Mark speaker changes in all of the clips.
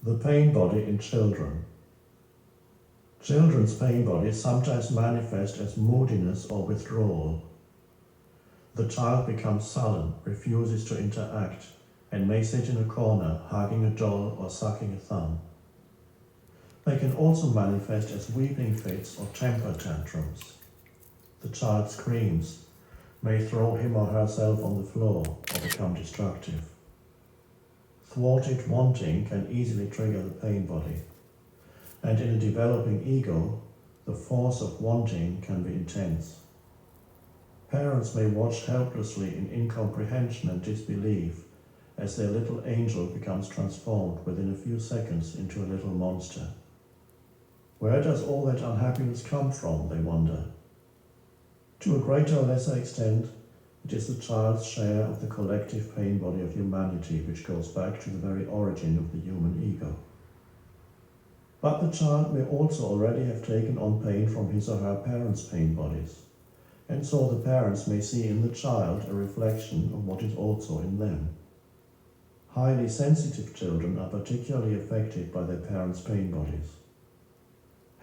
Speaker 1: The pain body in children. Children's pain bodies sometimes manifest as moodiness or withdrawal. The child becomes sullen, refuses to interact, and may sit in a corner, hugging a doll or sucking a thumb. They can also manifest as weeping fits or temper tantrums. The child screams, may throw him or herself on the floor, or become destructive. Thwarted wanting can easily trigger the pain body, and in a developing ego, the force of wanting can be intense. Parents may watch helplessly in incomprehension and disbelief as their little angel becomes transformed within a few seconds into a little monster. Where does all that unhappiness come from, they wonder? To a greater or lesser extent, it is the child's share of the collective pain body of humanity which goes back to the very origin of the human ego. But the child may also already have taken on pain from his or her parents' pain bodies, and so the parents may see in the child a reflection of what is also in them. Highly sensitive children are particularly affected by their parents' pain bodies.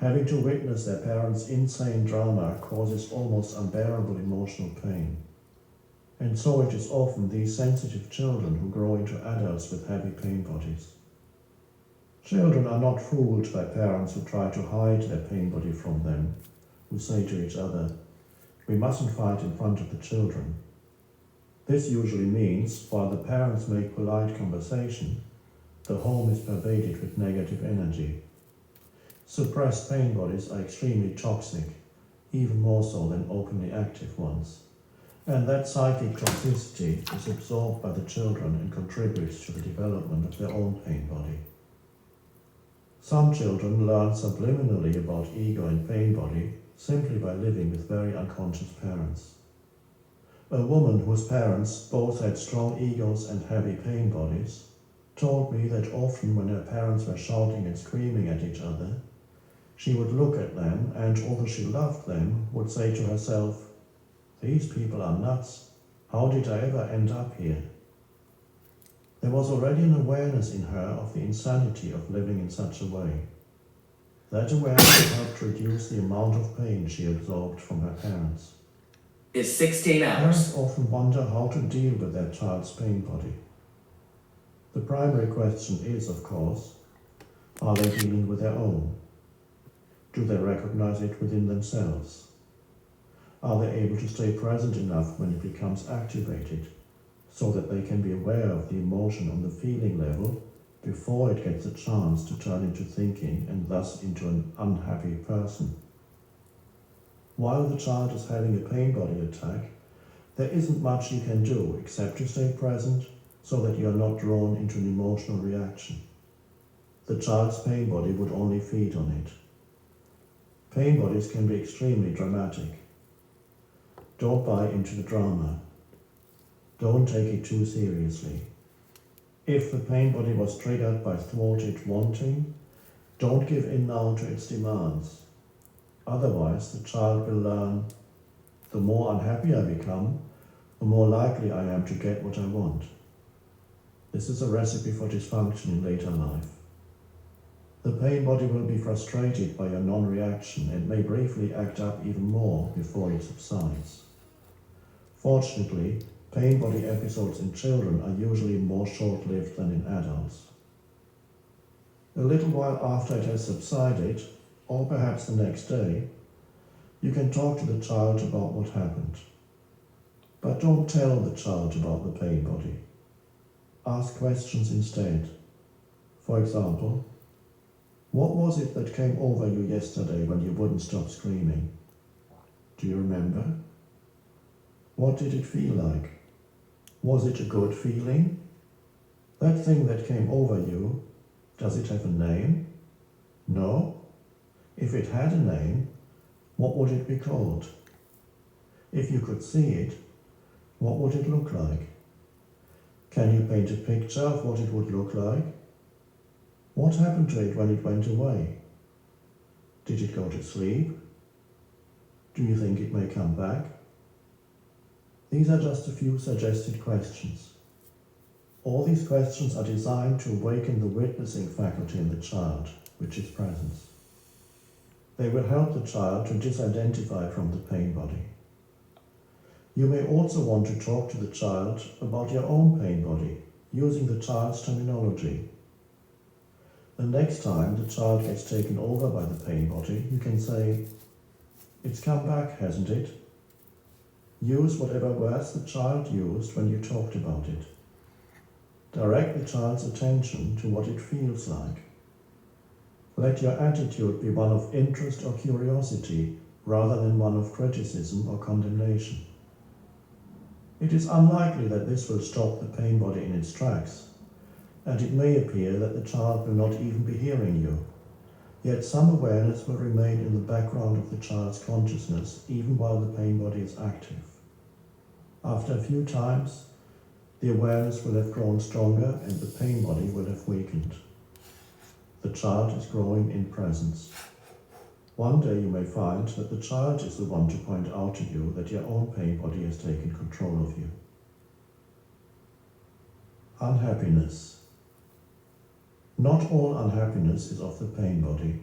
Speaker 1: Having to witness their parents' insane drama causes almost unbearable emotional pain. And so it is often these sensitive children who grow into adults with heavy pain bodies. Children are not fooled by parents who try to hide their pain body from them, who say to each other, "We mustn't fight in front of the children." This usually means, while the parents make polite conversation, the home is pervaded with negative energy. Suppressed pain bodies are extremely toxic, even more so than openly active ones. And that psychic toxicity is absorbed by the children and contributes to the development of their own pain body. Some children learn subliminally about ego and pain body simply by living with very unconscious parents. A woman whose parents both had strong egos and heavy pain bodies told me that often when her parents were shouting and screaming at each other, she would look at them and, although she loved them, would say to herself, "These people are nuts. How did I ever end up here?" There was already an awareness in her of the insanity of living in such a way. That awareness helped reduce the amount of pain she absorbed from her parents.
Speaker 2: Is 16 hours.
Speaker 1: Parents often wonder how to deal with their child's pain body. The primary question is, of course, are they dealing with their own? Do they recognize it within themselves? Are they able to stay present enough when it becomes activated, so that they can be aware of the emotion on the feeling level before it gets a chance to turn into thinking and thus into an unhappy person? While the child is having a pain body attack, there isn't much you can do except to stay present so that you are not drawn into an emotional reaction. The child's pain body would only feed on it. Pain bodies can be extremely dramatic. Don't buy into the drama. Don't take it too seriously. If the pain body was triggered by thwarted wanting, don't give in now to its demands. Otherwise, the child will learn, the more unhappy I become, the more likely I am to get what I want. This is a recipe for dysfunction in later life. The pain body will be frustrated by your non-reaction and may briefly act up even more before it subsides. Fortunately, pain body episodes in children are usually more short-lived than in adults. A little while after it has subsided, or perhaps the next day, you can talk to the child about what happened. But don't tell the child about the pain body. Ask questions instead. For example, what was it that came over you yesterday when you wouldn't stop screaming? Do you remember? What did it feel like? Was it a good feeling? That thing that came over you, does it have a name? No? If it had a name, what would it be called? If you could see it, what would it look like? Can you paint a picture of what it would look like? What happened to it when it went away? Did it go to sleep? Do you think it may come back? These are just a few suggested questions. All these questions are designed to awaken the witnessing faculty in the child, which is presence. They will help the child to disidentify from the pain body. You may also want to talk to the child about your own pain body, using the child's terminology. The next time the child gets taken over by the pain body, you can say, "It's come back, hasn't it?" Use whatever words the child used when you talked about it. Direct the child's attention to what it feels like. Let your attitude be one of interest or curiosity rather than one of criticism or condemnation. It is unlikely that this will stop the pain body in its tracks, and it may appear that the child will not even be hearing you, yet some awareness will remain in the background of the child's consciousness even while the pain body is active. After a few times, the awareness will have grown stronger and the pain body will have weakened. The child is growing in presence. One day you may find that the child is the one to point out to you that your own pain body has taken control of you. Unhappiness. Not all unhappiness is of the pain body.